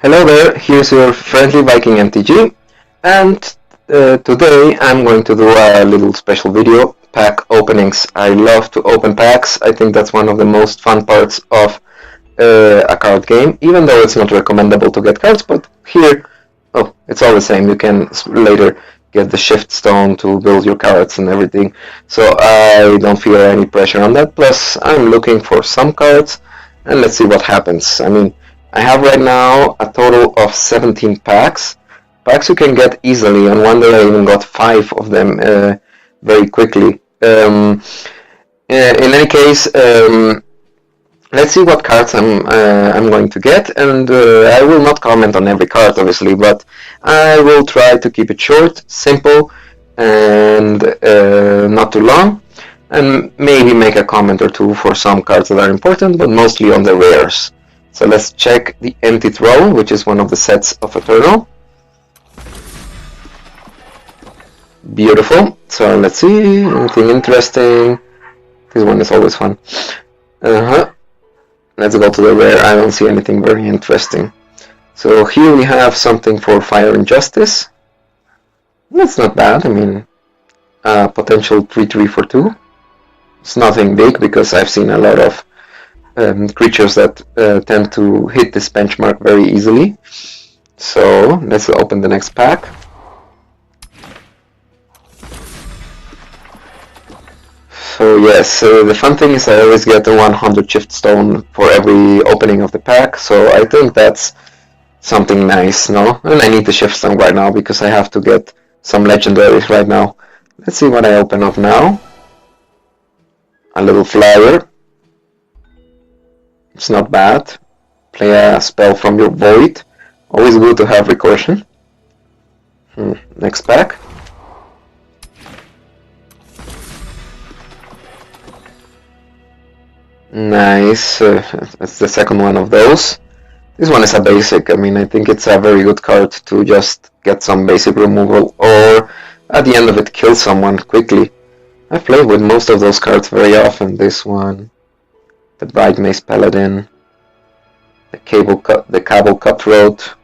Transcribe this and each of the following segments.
Hello there, here's your friendly Viking MTG, and today I'm going to do a little special video, pack openings. I love to open packs. I think that's one of the most fun parts of a card game, even though it's not recommendable to get cards, but here, it's all the same. You can later get the shift stone to build your cards and everything, so I don't feel any pressure on that. Plus, I'm looking for some cards, and let's see what happens. I mean, I have right now a total of 17 packs. Packs you can get easily, and one day I even got 5 of them very quickly. In any case, let's see what cards I'm going to get, and I will not comment on every card, obviously, but I will try to keep it short, simple, and not too long, and maybe make a comment or two for some cards that are important, but mostly on the rares. So let's check the Empty Throne, which is one of the sets of Eternal. Beautiful. So let's see, anything interesting. This one is always fun. Let's go to the rare. I don't see anything very interesting. So here we have something for Fire and Justice. That's not bad. I mean, potential 3/3 for 2. It's nothing big because I've seen a lot of creatures that tend to hit this benchmark very easily. So let's open the next pack. So yes, the fun thing is I always get a 100 shift stone for every opening of the pack, so I think that's something nice, no? And I need the shift stone right now because I have to get some legendaries right now. Let's see what I open up now. A little flyer. It's not bad. Play a spell from your void. Always good to have recursion. Next pack. Nice. That's the second one of those. This one is a basic. I mean, I think it's a very good card to just get some basic removal or at the end of it kill someone quickly. I've played with most of those cards very often. This one. The Bright Mace Paladin, the Cabal Cutthroat,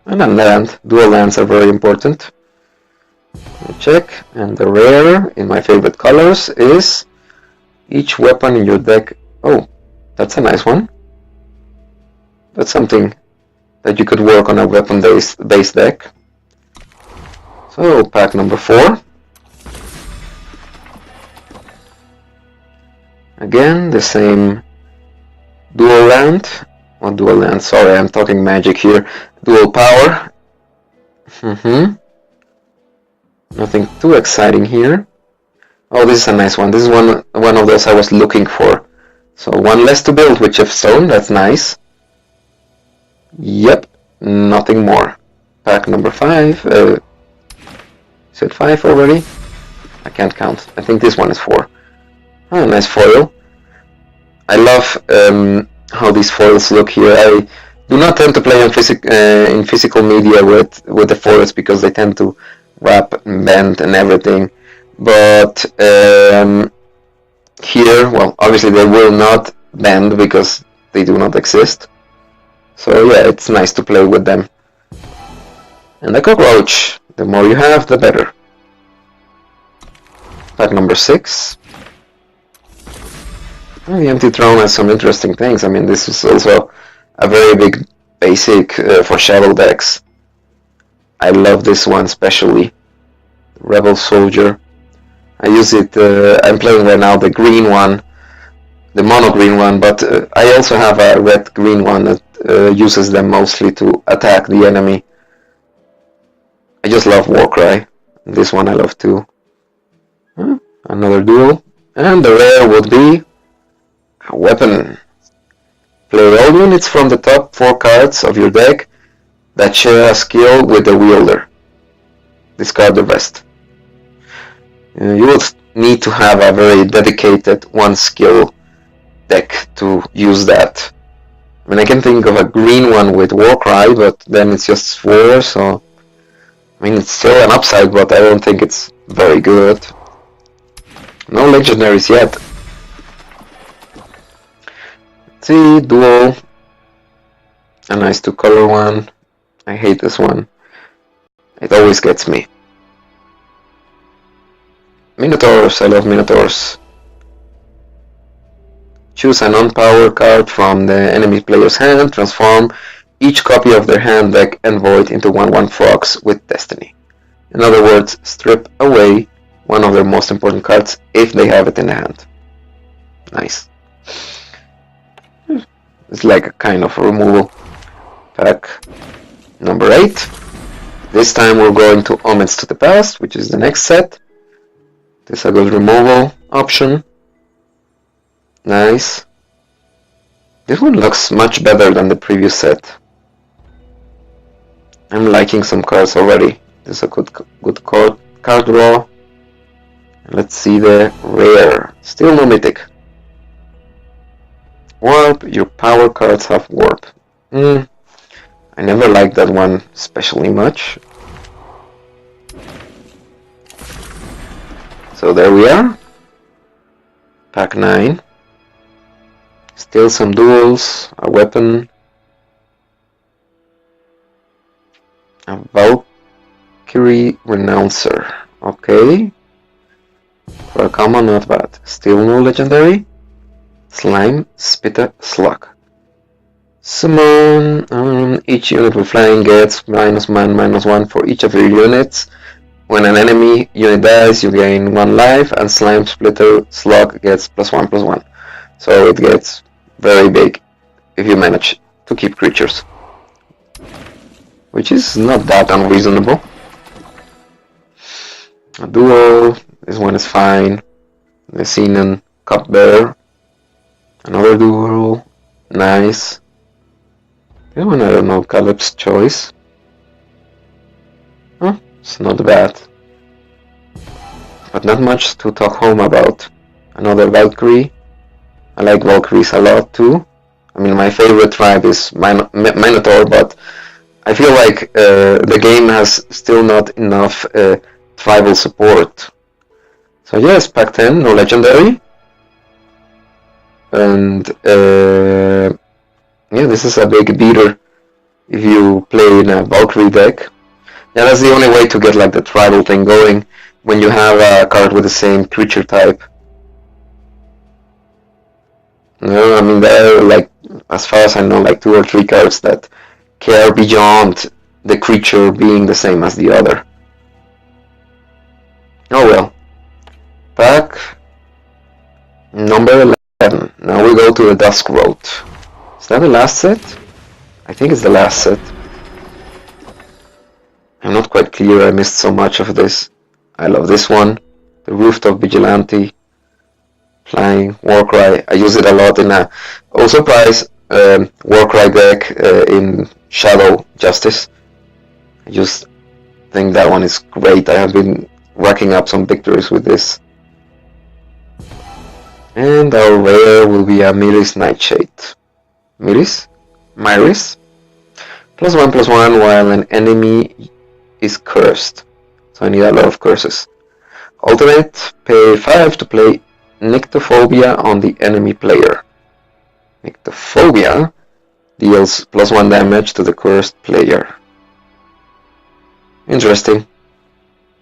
and a land. Dual lands are very important. Check, and the rare in my favorite colors is each weapon in your deck. Oh, that's a nice one. That's something that you could work on a weapon-based deck. So, pack number 4. Again, the same dual land, sorry, I'm talking magic here, dual power. Nothing too exciting here. Oh, this is a nice one. This is one of those I was looking for. So one less to build with shift stone, that's nice. Yep, nothing more. Pack number 5. Is it 5 already? I can't count. I think this one is 4. Oh, nice foil. I love how these foils look here. I do not tend to play in physical media with the foils because they tend to wrap and bend and everything. But here, well, obviously they will not bend because they do not exist. So yeah, it's nice to play with them. And the cockroach. The more you have, the better. Pack number 6. The Empty Throne has some interesting things. I mean, this is also a very big basic for shadow decks. I love this one especially. Rebel Soldier. I use it, I'm playing right now the green one, the mono green one, but I also have a red green one that uses them mostly to attack the enemy. I just love Warcry. This one I love too. Another duel. And the rare would be a weapon. Play all units from the top 4 cards of your deck that share a skill with the wielder. Discard the rest. You will need to have a very dedicated 1 skill deck to use that. I mean, I can think of a green one with Warcry, but then it's just 4, so I mean, it's still an upside, but I don't think it's very good. No legendaries yet. Let's see, duel. A nice 2-color one. I hate this one. It always gets me. Minotaurs, I love Minotaurs. Choose a non-power card from the enemy player's hand, transform each copy of their hand, deck, and void into 1/1 frogs with destiny. In other words, strip away one of their most important cards if they have it in the hand. Nice. It's like a kind of removal. Pack number 8. This time we're going to Omens to the Past, which is the next set. This is a good removal option. Nice. This one looks much better than the previous set. I'm liking some cards already. This is a good card draw. Let's see the rare. Still no mythic. Warp. Your power cards have warp. I never liked that one especially much. So there we are. Pack 9. Still some duels, a weapon, a Valkyrie Renouncer. Okay. For a common, not bad. Still no legendary. Slime, Spitter, Slug. Summon. Each unit with flying gets -1/-1 for each of your units. When an enemy unit dies, you gain 1 life, and Slime, Splitter, Slug gets +1/+1. So it gets very big if you manage to keep creatures, which is not that unreasonable. A duel. This one is fine. The Xenon Cupbearer. Another duel. Nice. This one I don't know. Caleb's Choice. Huh? It's not bad. But not much to talk home about. Another Valkyrie. I like Valkyries a lot too. I mean, my favorite tribe is Minotaur, but I feel like the game has still not enough tribal support. So yes, pack 10, no legendary. And yeah, this is a big beater if you play in a Valkyrie deck. Yeah, that's the only way to get like the tribal thing going, when you have a card with the same creature type. No, I mean, there are, like, as far as I know, like 2 or 3 cards that care beyond the creature being the same as the other. Oh well. Pack number 11. Now we go to the Dusk Road. Is that the last set? I think it's the last set. I'm not quite clear, I missed so much of this. I love this one. The Rooftop Vigilante. Flying Warcry. I use it a lot in a also price Warcry deck in Shadow Justice. I just think that one is great. I have been racking up some victories with this. And our rare will be a Myris Nightshade. Myris? +1/+1 while an enemy is cursed. So I need a lot of curses. Alternate, pay 5 to play Nyctophobia on the enemy player. Nyctophobia deals +1 damage to the cursed player. Interesting.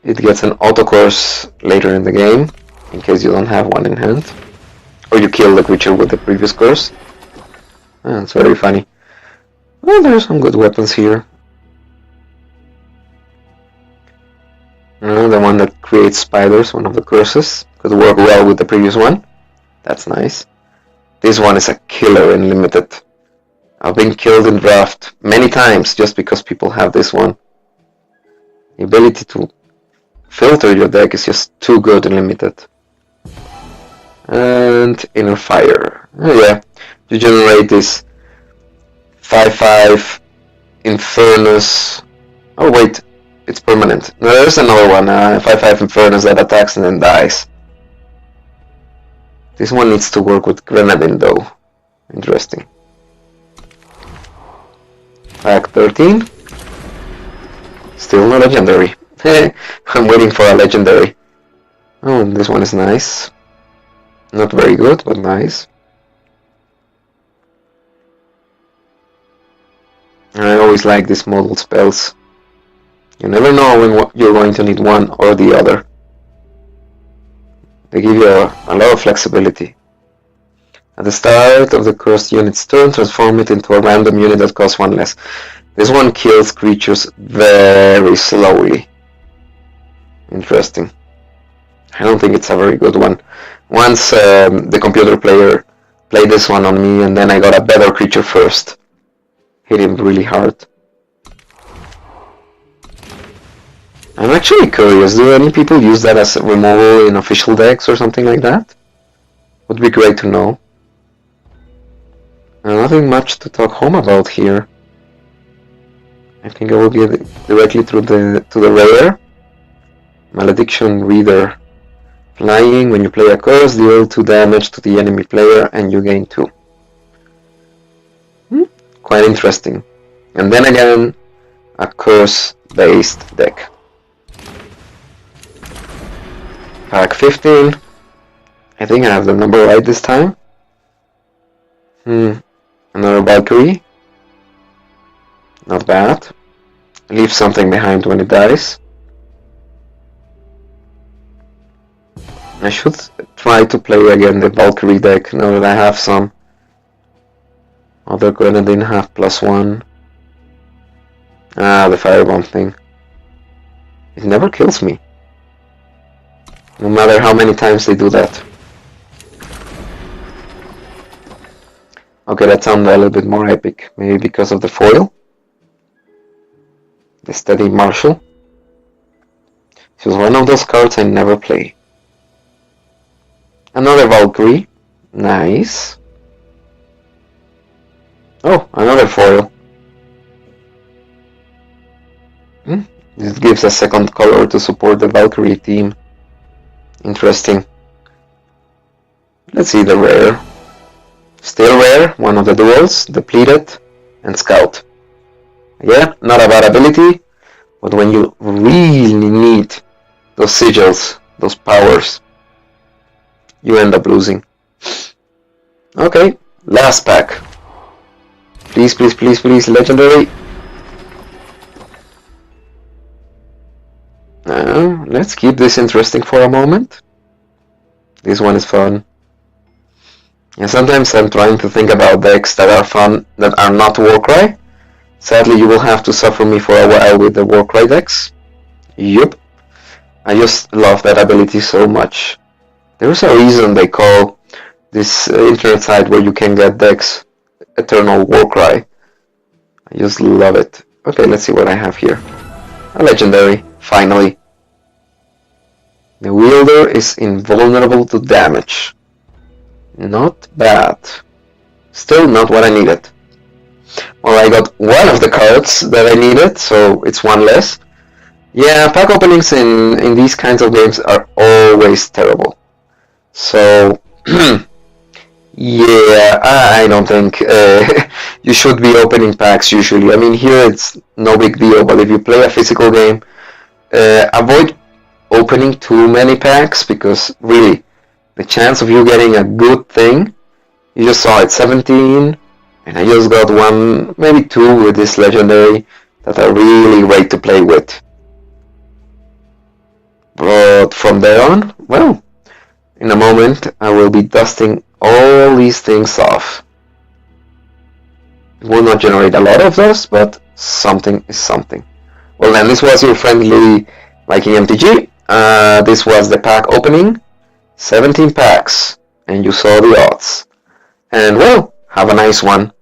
It gets an auto curse later in the game, in case you don't have one in hand. Or you kill the creature with the previous curse. It's very funny. Well, there are some good weapons here. The one that creates spiders, one of the curses, could work well with the previous one. That's nice. This one is a killer in Limited. I've been killed in draft many times just because people have this one. The ability to filter your deck is just too good in Limited. And Inner Fire. Oh yeah, you generate this 5/5 Infernus. Oh wait, it's permanent. No, there's another one, 5/5 Infernus that attacks and then dies. This one needs to work with Grenadine though. Interesting. Pack 13. Still no legendary. I'm waiting for a legendary. Oh, and this one is nice. Not very good, but nice. I always like these model spells. You never know when you're going to need one or the other. They give you a lot of flexibility. At the start of the cursed unit's turn, transform it into a random unit that costs one less. This one kills creatures very slowly. Interesting. I don't think it's a very good one. Once the computer player played this one on me, and then I got a better creature first. Hit him really hard. I'm actually curious, do any people use that as a removal in official decks or something like that? Would be great to know. Nothing much to talk home about here. I think I will get directly to the rare. Malediction Reader. Flying, when you play a curse, deal 2 damage to the enemy player and you gain 2. Quite interesting. And then again, a curse-based deck. Pack 15. I think I have the number right this time. Another Valkyrie. Not bad. Leave something behind when it dies. I should try to play again the Valkyrie deck now that I have some. Other Grenadine have +1. The Firebomb thing. It never kills me. No matter how many times they do that. Okay, that sounded a little bit more epic. Maybe because of the foil. The Steady Marshal. This was one of those cards I never play. Another Valkyrie. Nice. Oh, another foil. This gives a second color to support the Valkyrie team. Interesting. Let's see the rare. Still rare, one of the duels, Depleted, and Scout. Yeah, not a bad ability, but when you really need those sigils, those powers, you end up losing. Okay, last pack. Please, please, please, please, legendary. Let's keep this interesting for a moment. This one is fun. And sometimes I'm trying to think about decks that are fun, that are not Warcry. Sadly, you will have to suffer me for a while with the Warcry decks. Yup. I just love that ability so much. There's a reason they call this internet site where you can get decks Eternal Warcry. I just love it. Okay, let's see what I have here. A legendary, finally. The wielder is invulnerable to damage. Not bad. Still not what I needed. Well, I got one of the cards that I needed, so it's one less. Yeah, pack openings in these kinds of games are always terrible. So, yeah, I don't think you should be opening packs usually. I mean, here it's no big deal, but if you play a physical game, avoid opening too many packs, because really, the chance of you getting a good thing, you just saw it, 17, and I just got one, maybe 2 with this legendary that are really great to play with. But from there on, well, in a moment I will be dusting all these things off. It will not generate a lot of dust, but something is something. Well then, this was your friendly Viking MTG. This was the pack opening. 17 packs, and you saw the odds. And well, have a nice one.